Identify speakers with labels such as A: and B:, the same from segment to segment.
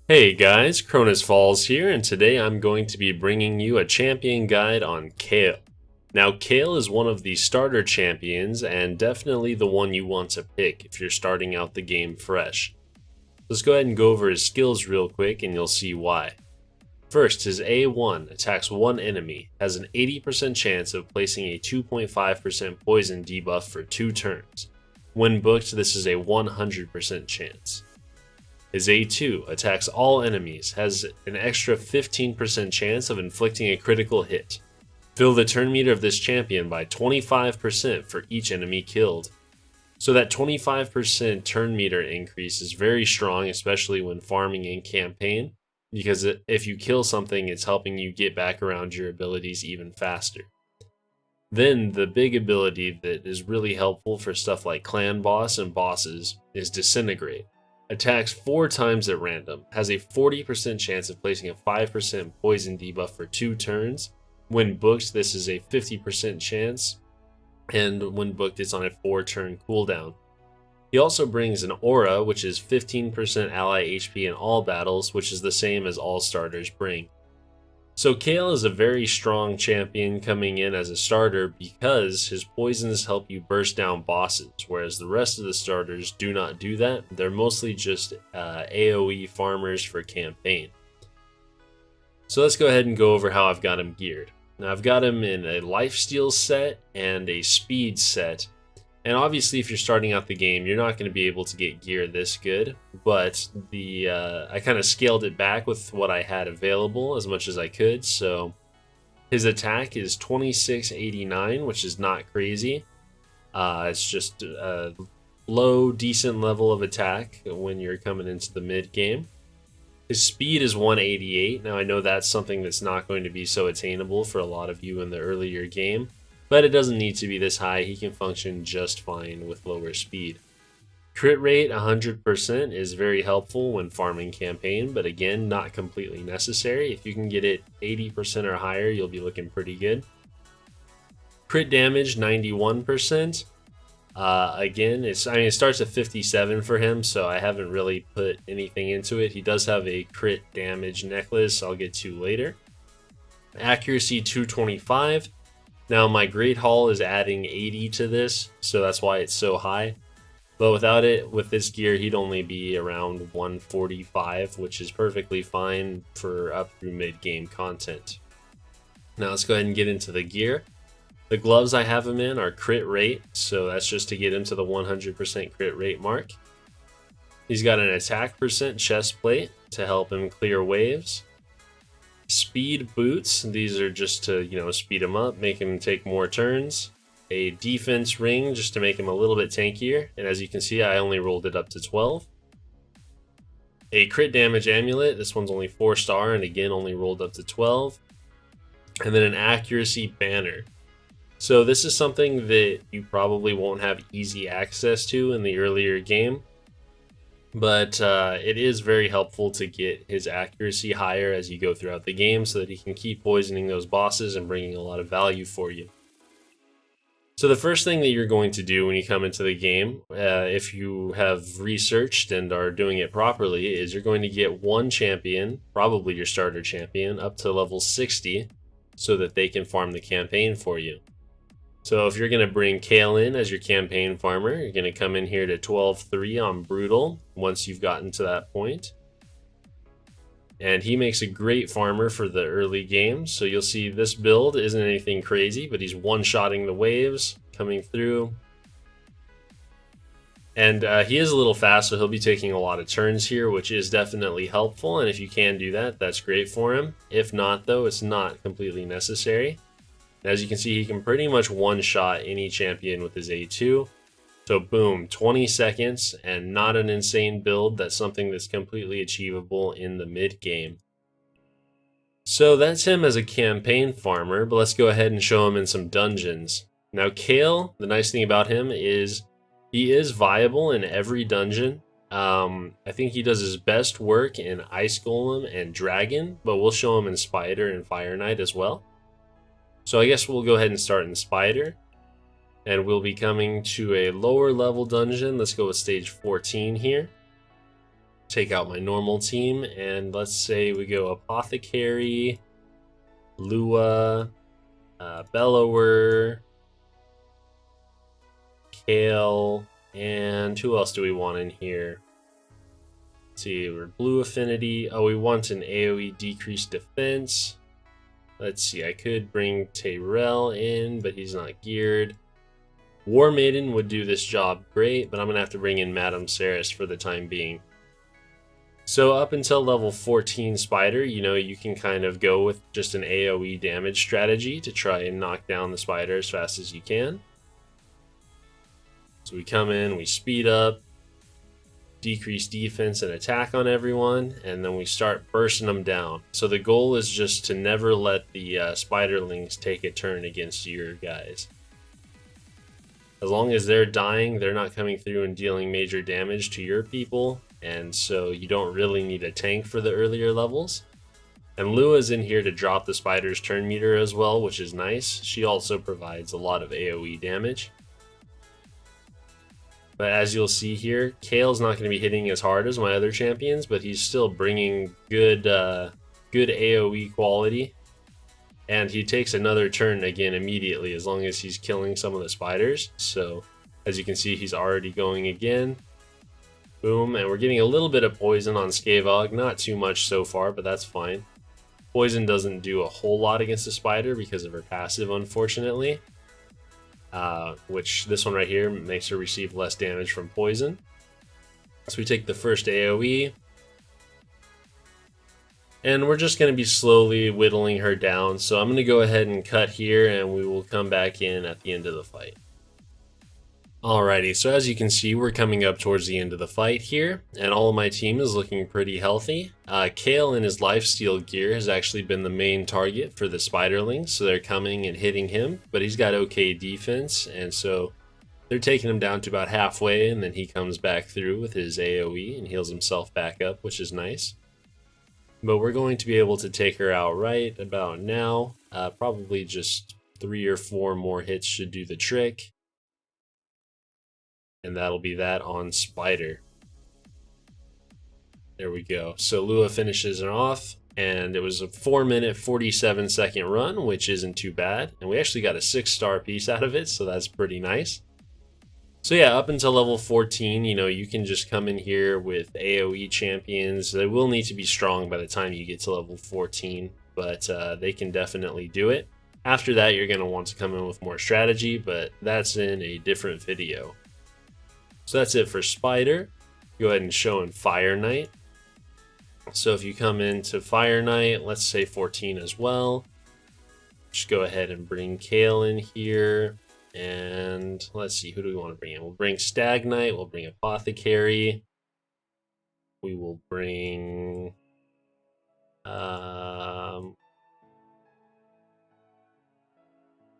A: Hey guys, Cronus Falls here, and today I'm going to be bringing you a champion guide on Kael. Now, Kael is one of the starter champions, and definitely the one you want to pick if you're starting out the game fresh. Let's go ahead and go over his skills real quick, and you'll see why. First, his A1 attacks one enemy, has an 80% chance of placing a 2.5% poison debuff for 2 turns. When booked, this is a 100% chance. His A2 attacks all enemies, has an extra 15% chance of inflicting a critical hit. Fill the turn meter of this champion by 25% for each enemy killed. So that 25% turn meter increase is very strong, especially when farming in campaign, because if you kill something, it's helping you get back around your abilities even faster. Then the big ability that is really helpful for stuff like clan boss and bosses is Disintegrate. Attacks 4 times at random, has a 40% chance of placing a 5% poison debuff for 2 turns. When booked, this is a 50% chance, and when booked, it's on a 4-turn cooldown. He also brings an aura, which is 15% ally HP in all battles, which is the same as all starters bring. So Kael is a very strong champion coming in as a starter because his poisons help you burst down bosses, whereas the rest of the starters do not do that. They're mostly just AoE farmers for campaign. So let's go ahead and go over how I've got him geared. Now I've got him in a lifesteal set and a speed set. And obviously, if you're starting out the game, you're not going to be able to get gear this good. But I kind of scaled it back with what I had available as much as I could. So his attack is 2689, which is not crazy. It's just a low, decent level of attack when you're coming into the mid game. His speed is 188. Now I know that's something that's not going to be so attainable for a lot of you in the earlier game. But it doesn't need to be this high. He can function just fine with lower speed. Crit rate 100% is very helpful when farming campaign, but again, not completely necessary. If you can get it 80% or higher, you'll be looking pretty good. Crit damage 91%. Again, it starts at 57 for him, so I haven't really put anything into it. He does have a crit damage necklace I'll get to later. Accuracy 225. Now my Great Hall is adding 80 to this, so that's why it's so high. But without it, with this gear, he'd only be around 145, which is perfectly fine for up through mid-game content. Now let's go ahead and get into the gear. The gloves I have him in are crit rate, so that's just to get him to the 100% crit rate mark. He's got an attack percent chest plate to help him clear waves. Speed boots, these are just to, speed him up, make him take more turns. A defense ring just to make him a little bit tankier, and as you can see, I only rolled it up to 12. A crit damage amulet, this one's only 4-star, and again, only rolled up to 12. And then an accuracy banner. So this is something that you probably won't have easy access to in the earlier game. But it is very helpful to get his accuracy higher as you go throughout the game so that he can keep poisoning those bosses and bringing a lot of value for you. So the first thing that you're going to do when you come into the game, if you have researched and are doing it properly, is you're going to get one champion, probably your starter champion, up to level 60 so that they can farm the campaign for you. So if you're going to bring Kael in as your campaign farmer, you're going to come in here to 12-3 on Brutal once you've gotten to that point. And he makes a great farmer for the early game. So you'll see this build isn't anything crazy, but he's one-shotting the waves coming through. And he is a little fast, so he'll be taking a lot of turns here, which is definitely helpful. And if you can do that, that's great for him. If not, though, it's not completely necessary. As you can see, he can pretty much one-shot any champion with his A2. So boom, 20 seconds, and not an insane build. That's something that's completely achievable in the mid-game. So that's him as a campaign farmer, but let's go ahead and show him in some dungeons. Now Kael, the nice thing about him is he is viable in every dungeon. I think he does his best work in Ice Golem and Dragon, but we'll show him in Spider and Fire Knight as well. So I guess we'll go ahead and start in Spider. And we'll be coming to a lower level dungeon. Let's go with stage 14 here. take out my normal team, and let's say we go Apothecary, Lua, Bellower, Kael, and who else do we want in here? Let's see, we're blue affinity. Oh, we want an AoE decreased defense. Let's see, I could bring Tyrell in, but he's not geared. War Maiden would do this job great, but I'm going to have to bring in Madame Ceres for the time being. So up until level 14 Spider, you can kind of go with just an AoE damage strategy to try and knock down the spider as fast as you can. So we come in, we speed up, decrease defense and attack on everyone, and then we start bursting them down. So the goal is just to never let the spiderlings take a turn against your guys. As long as they're dying, they're not coming through and dealing major damage to your people, and so you don't really need a tank for the earlier levels. And Lua's in here to drop the spider's turn meter as well, which is nice. She also provides a lot of AoE damage. But as you'll see here, Kael's not going to be hitting as hard as my other champions, but he's still bringing good AoE quality. And he takes another turn again immediately as long as he's killing some of the spiders. So as you can see, he's already going again. Boom, and we're getting a little bit of poison on Skavog, not too much so far, but that's fine. Poison doesn't do a whole lot against the spider because of her passive, unfortunately. Which this one right here makes her receive less damage from poison. So we take the first AoE. And we're just going to be slowly whittling her down. So I'm going to go ahead and cut here, and we will come back in at the end of the fight. Alrighty, so as you can see, we're coming up towards the end of the fight here, and all of my team is looking pretty healthy. Kael in his lifesteal gear has actually been the main target for the spiderlings, so they're coming and hitting him, but he's got okay defense, and so they're taking him down to about halfway, and then he comes back through with his AoE and heals himself back up, which is nice. But we're going to be able to take her out right about now. Probably just 3 or 4 more hits should do the trick. And that'll be that on Spider. There we go. So Lua finishes it off, and it was a 4-minute, 47-second run, which isn't too bad. And we actually got a 6-star piece out of it, so that's pretty nice. So yeah, up until level 14, you can just come in here with AoE champions. They will need to be strong by the time you get to level 14, but they can definitely do it. After that, you're going to want to come in with more strategy, but that's in a different video. So that's it for Spider. Go ahead and show in Fire Knight. So if you come into Fire Knight, let's say 14 as well. Just go ahead and bring Kael in here. And let's see, who do we want to bring in? We'll bring Stag Knight, we'll bring Apothecary. We will bring...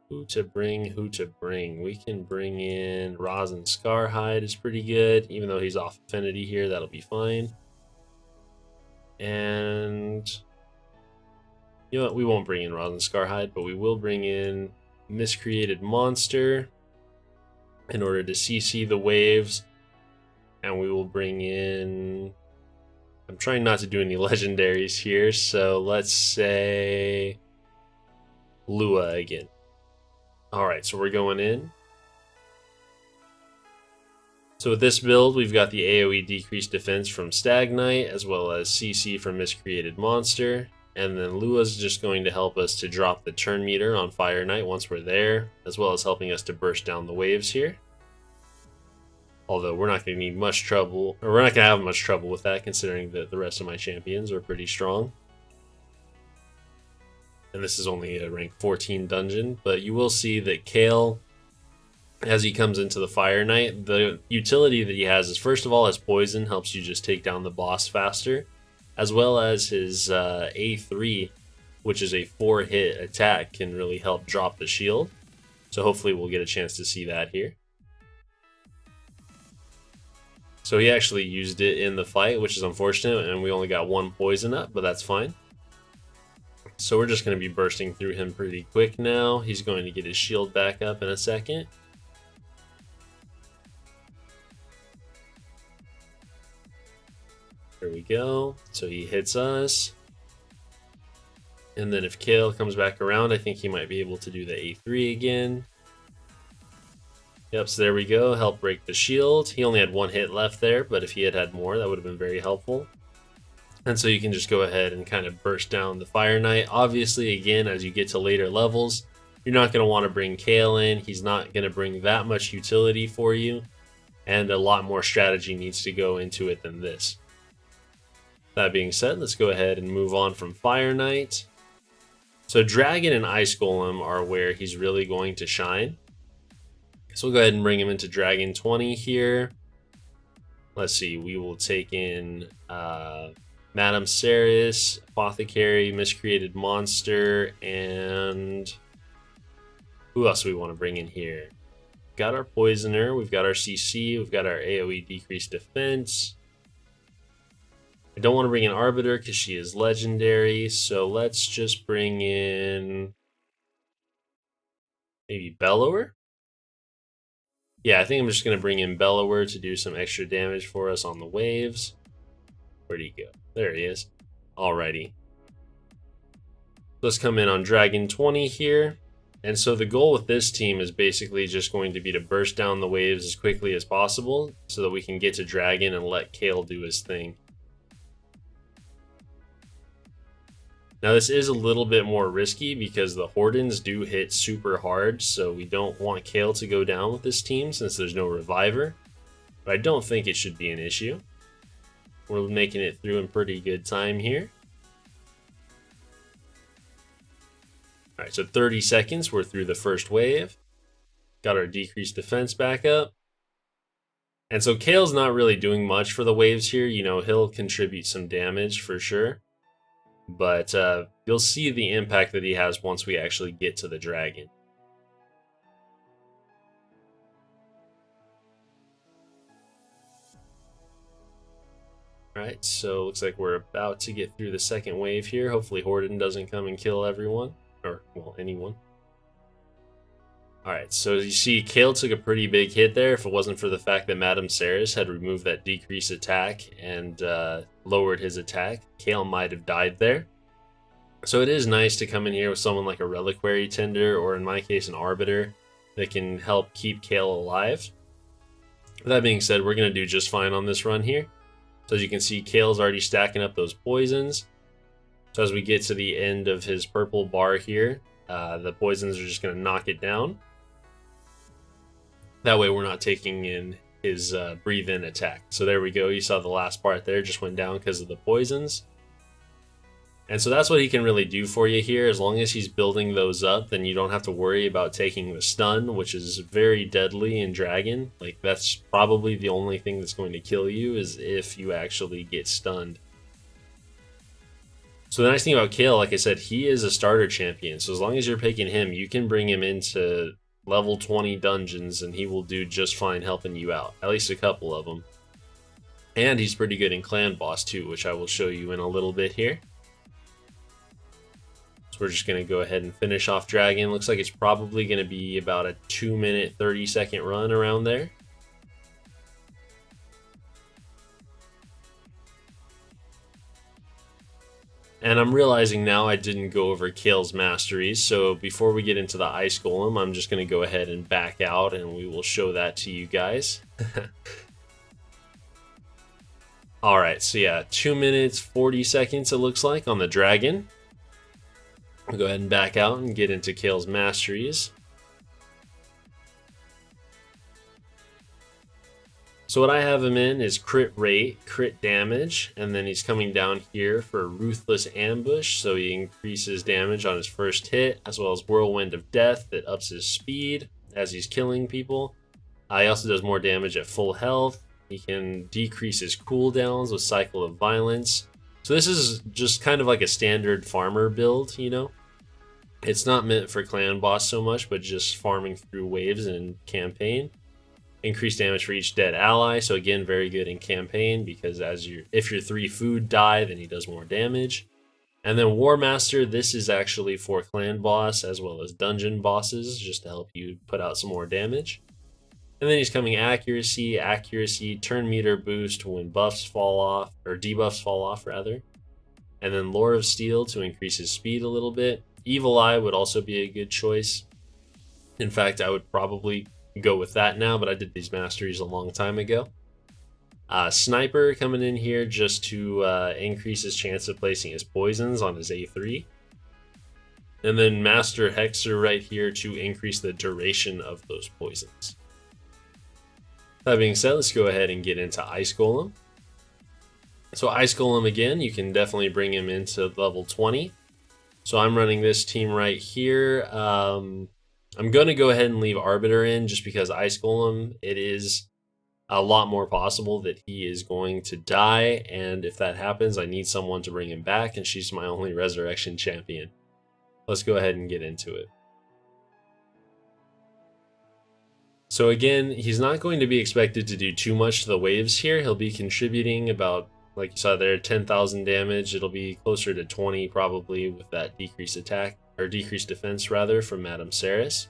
A: who to bring? We can bring in Rosin Scarhide is pretty good, even though he's off affinity here, that'll be fine. And you know what, we won't bring in Rosin Scarhide, but we will bring in Miscreated Monster in order to CC the waves. And we will bring in... I'm trying not to do any legendaries here, so let's say Lua again. Alright, so we're going in. So with this build, we've got the AoE decreased defense from Stag Knight, as well as CC from Miscreated Monster. And then Lua's just going to help us to drop the turn meter on Fire Knight once we're there, as well as helping us to burst down the waves here. Although we're not going to need much trouble, or we're not going to have much trouble with that, considering that the rest of my champions are pretty strong. And this is only a rank 14 dungeon, but you will see that Kael, as he comes into the Fire Knight, the utility that he has is, first of all, his poison helps you just take down the boss faster, as well as his A3, which is a 4-hit attack, can really help drop the shield. So hopefully we'll get a chance to see that here. So he actually used it in the fight, which is unfortunate, and we only got 1 poison up, but that's fine. So we're just going to be bursting through him pretty quick now. He's going to get his shield back up in a second. There we go. So he hits us. And then if Kael comes back around, I think he might be able to do the A3 again. Yep, so there we go. Help break the shield. He only had one hit left there, but if he had had more, that would have been very helpful. And so you can just go ahead and kind of burst down the Fire Knight. Obviously, again, as you get to later levels, you're not going to want to bring Kael in. He's not going to bring that much utility for you. And a lot more strategy needs to go into it than this. That being said, let's go ahead and move on from Fire Knight. So Dragon and Ice Golem are where he's really going to shine. So we'll go ahead and bring him into Dragon 20 here. Let's see, we will take in Madame Ceres, Apothecary, Miscreated Monster, and who else do we want to bring in here? We've got our Poisoner, we've got our CC, we've got our AoE decreased defense. I don't want to bring in Arbiter because she is legendary, so let's just bring in maybe Bellower? Yeah, I think I'm just going to bring in Bellower to do some extra damage for us on the waves. Where'd he go? There he is. Alrighty. Let's come in on Dragon 20 here. And so the goal with this team is basically just going to be to burst down the waves as quickly as possible so that we can get to Dragon and let Kael do his thing. Now this is a little bit more risky because the Hordens do hit super hard, so we don't want Kael to go down with this team since there's no reviver. But I don't think it should be an issue. We're making it through in pretty good time here. Alright, so 30 seconds, we're through the first wave. Got our decreased defense back up. And so Kael's not really doing much for the waves here. You know, he'll contribute some damage for sure. But you'll see the impact that he has once we actually get to the dragon. Alright, so looks like we're about to get through the second wave here. Hopefully Horden doesn't come and kill everyone. Or, well, anyone. Alright, so you see Kael took a pretty big hit there. If it wasn't for the fact that Madame Ceres had removed that decreased attack and lowered his attack, Kael might have died there. So it is nice to come in here with someone like a Reliquary Tender, or in my case an Arbiter, that can help keep Kael alive. That being said, we're going to do just fine on this run here. So as you can see, Kael's already stacking up those poisons. So as we get to the end of his purple bar here, the poisons are just going to knock it down. That way we're not taking in his breathe-in attack. So there we go. You saw the last part there just went down because of the poisons. And so that's what he can really do for you here. As long as he's building those up, then you don't have to worry about taking the stun, which is very deadly in Dragon. Like, that's probably the only thing that's going to kill you is if you actually get stunned. So the nice thing about Kael, like I said, he is a starter champion. So as long as you're picking him, you can bring him into level 20 dungeons and he will do just fine helping you out. At least a couple of them. And he's pretty good in clan boss too, which I will show you in a little bit here. So we're just going to go ahead and finish off Dragon. Looks like it's probably going to be about a 2-minute, 30-second run around there. And I'm realizing now I didn't go over Kael's masteries, so before we get into the Ice Golem, I'm just going to go ahead and back out and we will show that to you guys. Alright, so yeah, 2 minutes, 40 seconds it looks like on the Dragon. We'll go ahead and back out and get into Kael's masteries. So what I have him in is crit rate, crit damage, and then he's coming down here for Ruthless Ambush, so he increases damage on his first hit, as well as Whirlwind of Death that ups his speed as he's killing people. He also does more damage at full health. He can decrease his cooldowns with Cycle of Violence. So this is just kind of like a standard farmer build, you know? It's not meant for clan boss so much, but just farming through waves in campaign. Increased damage for each dead ally, so again, very good in campaign because if your 3 food die, then he does more damage. And then War Master, this is actually for clan boss as well as dungeon bosses, just to help you put out some more damage. And then he's coming accuracy, accuracy, turn meter boost when buffs fall off, or debuffs fall off rather. And then Lore of Steel to increase his speed a little bit. Evil Eye would also be a good choice. In fact, I would probably go with that now, but I did these masteries a long time ago. Sniper coming in here just to increase his chance of placing his poisons on his A3. And then Master Hexer right here to increase the duration of those poisons. That being said, let's go ahead and get into Ice Golem. So Ice Golem again, you can definitely bring him into level 20. So I'm running this team right here. I'm going to go ahead and leave Arbiter in just because Ice Golem, it is a lot more possible that he is going to die. And if that happens, I need someone to bring him back, and she's my only resurrection champion. Let's go ahead and get into it. So again, he's not going to be expected to do too much to the waves here. He'll be contributing about, like you saw there, 10,000 damage. It'll be closer to 20 probably with that decreased attack, or decreased defense rather, from Madame Ceres.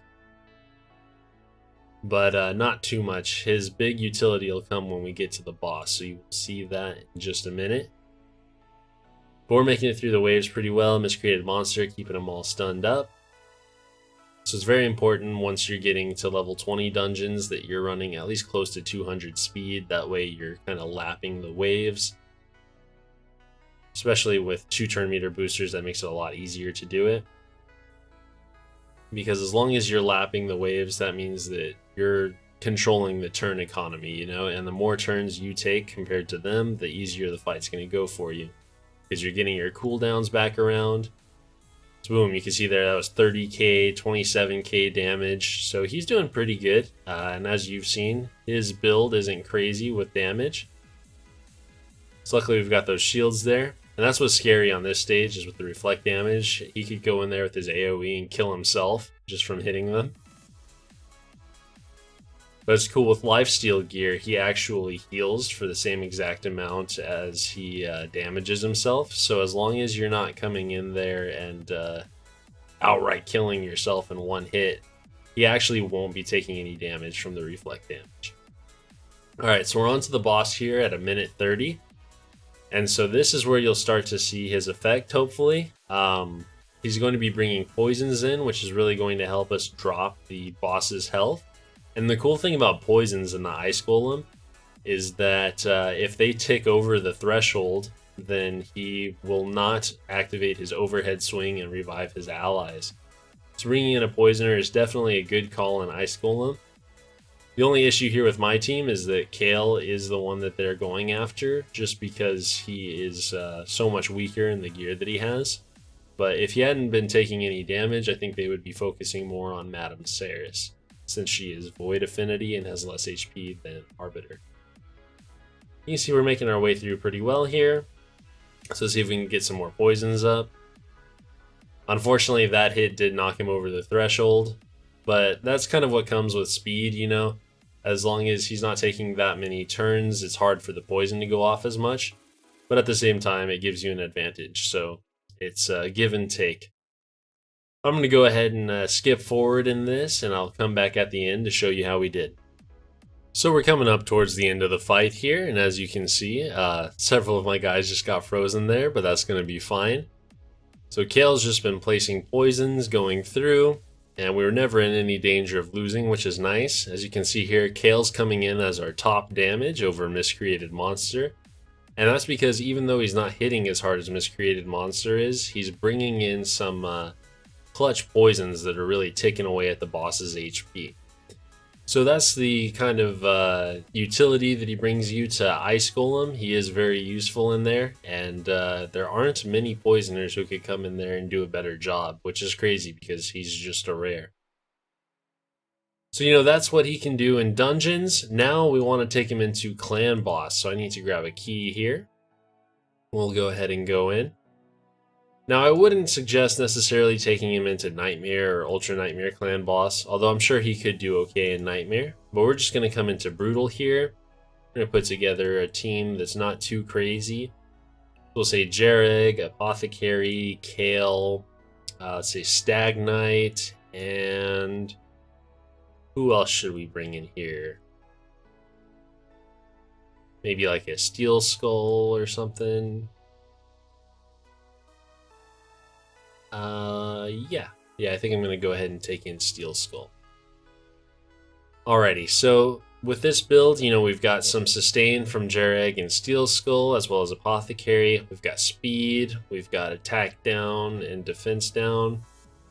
A: But not too much. His big utility will come when we get to the boss, so you will see that in just a minute. But we're making it through the waves pretty well. Miscreated Monster, keeping them all stunned up. So it's very important once you're getting to level 20 dungeons that you're running at least close to 200 speed. That way you're kind of lapping the waves. Especially with 2 turn meter boosters, that makes it a lot easier to do it. Because as long as you're lapping the waves, that means that you're controlling the turn economy, you know? And the more turns you take compared to them, the easier the fight's going to go for you. Because you're getting your cooldowns back around. So boom, you can see there that was 30k, 27k damage. So he's doing pretty good. And as you've seen, his build isn't crazy with damage. So luckily we've got those shields there. And that's what's scary on this stage, is with the reflect damage. He could go in there with his AoE and kill himself just from hitting them. But it's cool with lifesteal gear, he actually heals for the same exact amount as he damages himself. So as long as you're not coming in there and outright killing yourself in one hit, he actually won't be taking any damage from the reflect damage. Alright, so we're on to the boss here at 1:30. And so this is where you'll start to see his effect, hopefully. He's going to be bringing poisons in, which is really going to help us drop the boss's health. And the cool thing about poisons in the Ice Golem is that if they tick over the threshold, then he will not activate his overhead swing and revive his allies. So bringing in a poisoner is definitely a good call in Ice Golem. The only issue here with my team is that Kael is the one that they're going after, just because he is so much weaker in the gear that he has. But if he hadn't been taking any damage, I think they would be focusing more on Madame Ceres, since she is Void Affinity and has less HP than Arbiter. You can see we're making our way through pretty well here. So let's see if we can get some more poisons up. Unfortunately, that hit did knock him over the threshold, but that's kind of what comes with speed, you know? As long as he's not taking that many turns, it's hard for the poison to go off as much, but at the same time, it gives you an advantage, so it's a give and take. I'm going to go ahead and skip forward in this, and I'll come back at the end to show you how we did. So we're coming up towards the end of the fight here, and as you can see, several of my guys just got frozen there, but that's going to be fine. So Kael's just been placing poisons, going through, and we were never in any danger of losing, which is nice. As you can see here, Kael's coming in as our top damage over Miscreated Monster. And that's because even though he's not hitting as hard as Miscreated Monster is, he's bringing in some clutch poisons that are really taking away at the boss's HP. So that's the kind of utility that he brings you to Ice Golem. He is very useful in there, and there aren't many poisoners who could come in there and do a better job, which is crazy because he's just a rare. So, you know, that's what he can do in dungeons. Now we want to take him into clan boss, so I need to grab a key here. We'll go ahead and go in. Now, I wouldn't suggest necessarily taking him into Nightmare or Ultra Nightmare Clan Boss, although I'm sure he could do okay in Nightmare. But we're just going to come into Brutal here. We're going to put together a team that's not too crazy. We'll say Jareg, Apothecary, Kael, let's say Stag Knight, and who else should we bring in here? Maybe like a steel skull or something. Yeah. Yeah, I think I'm going to go ahead and take in steel skull. Alrighty, so with this build, you know, we've got some sustain from Jareg and Steel Skull, as well as Apothecary. We've got speed, we've got attack down and defense down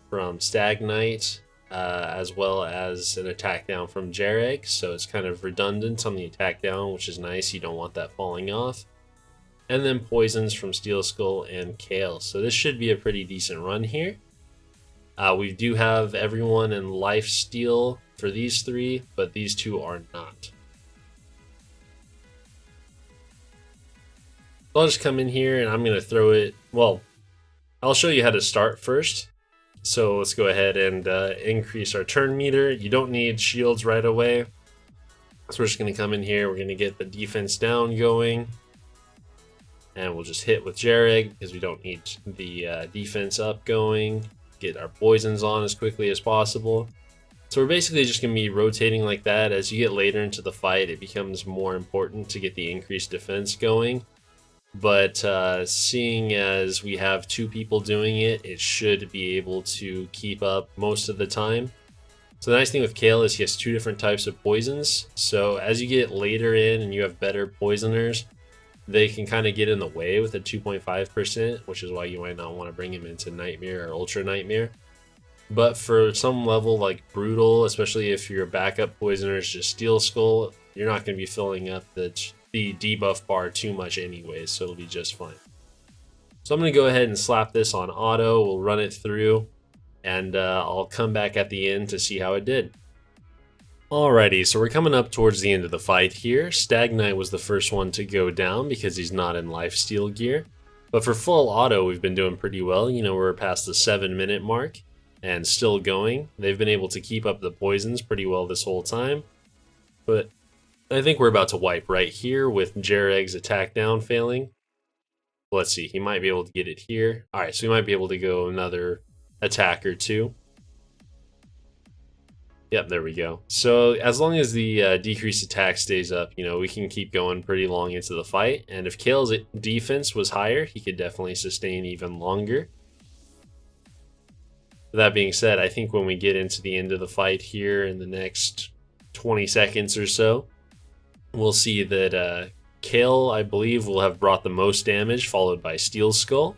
A: from Stagnite, as well as an attack down from Jareg, so it's kind of redundant on the attack down, which is nice. You don't want that falling off. And then poisons from Steel Skull and Kael, so this should be a pretty decent run here. We do have everyone in life steal for these three, but these two are not. I'll just come in here and I'm going to throw it. Well, I'll show you how to start first. So let's go ahead and increase our turn meter. You don't need shields right away. So we're just going to come in here. We're going to get the defense down going. And we'll just hit with Jareg because we don't need the defense up going. Get our poisons on as quickly as possible. So we're basically just going to be rotating like that. As you get later into the fight, it becomes more important to get the increased defense going. But seeing as we have two people doing it, it should be able to keep up most of the time. So the nice thing with Kael is he has two different types of poisons. So as you get later in and you have better poisoners, they can kind of get in the way with a 2.5%, which is why you might not want to bring him into Nightmare or Ultra Nightmare. But for some level like Brutal, especially if your backup poisoner is just Steel Skull, you're not going to be filling up the debuff bar too much anyways, so it'll be just fine. So I'm going to go ahead and slap this on auto. We'll run it through, and I'll come back at the end to see how it did. Alrighty, so we're coming up towards the end of the fight here. Stagnite was the first one to go down because he's not in lifesteal gear. But for full auto, we've been doing pretty well. You know, we're past the 7-minute mark and still going. They've been able to keep up the poisons pretty well this whole time. But I think we're about to wipe right here with Jareg's attack down failing. Let's see, he might be able to get it here. Alright, so we might be able to go another attack or two. Yep, there we go. So as long as the decreased attack stays up, you know, we can keep going pretty long into the fight. And if Kael's defense was higher, he could definitely sustain even longer. That being said, I think when we get into the end of the fight here in the next 20 seconds or so, we'll see that Kael, I believe, will have brought the most damage, followed by Steel Skull.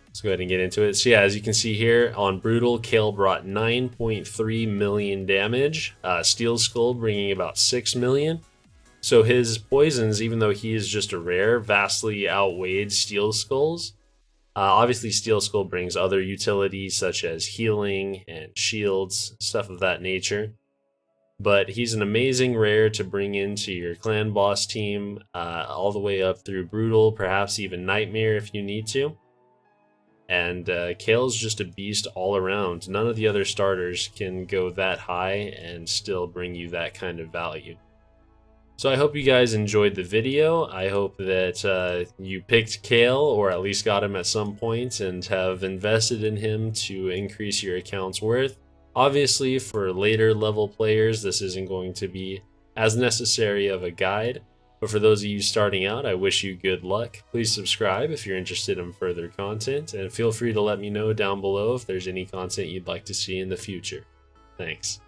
A: Let's go ahead and get into it. So yeah, as you can see here on Brutal, Kael brought 9.3 million damage. Steel Skull bringing about 6 million. So his poisons, even though he is just a rare, vastly outweighed Steel Skull's. Obviously, Steel Skull brings other utilities such as healing and shields, stuff of that nature. But he's an amazing rare to bring into your clan boss team, all the way up through Brutal, perhaps even Nightmare if you need to. And Kael's just a beast all around. None of the other starters can go that high and still bring you that kind of value. So I hope you guys enjoyed the video. I hope that you picked Kael, or at least got him at some point, and have invested in him to increase your account's worth. Obviously, for later level players, this isn't going to be as necessary of a guide. But for those of you starting out, I wish you good luck. Please subscribe if you're interested in further content, and feel free to let me know down below if there's any content you'd like to see in the future. Thanks.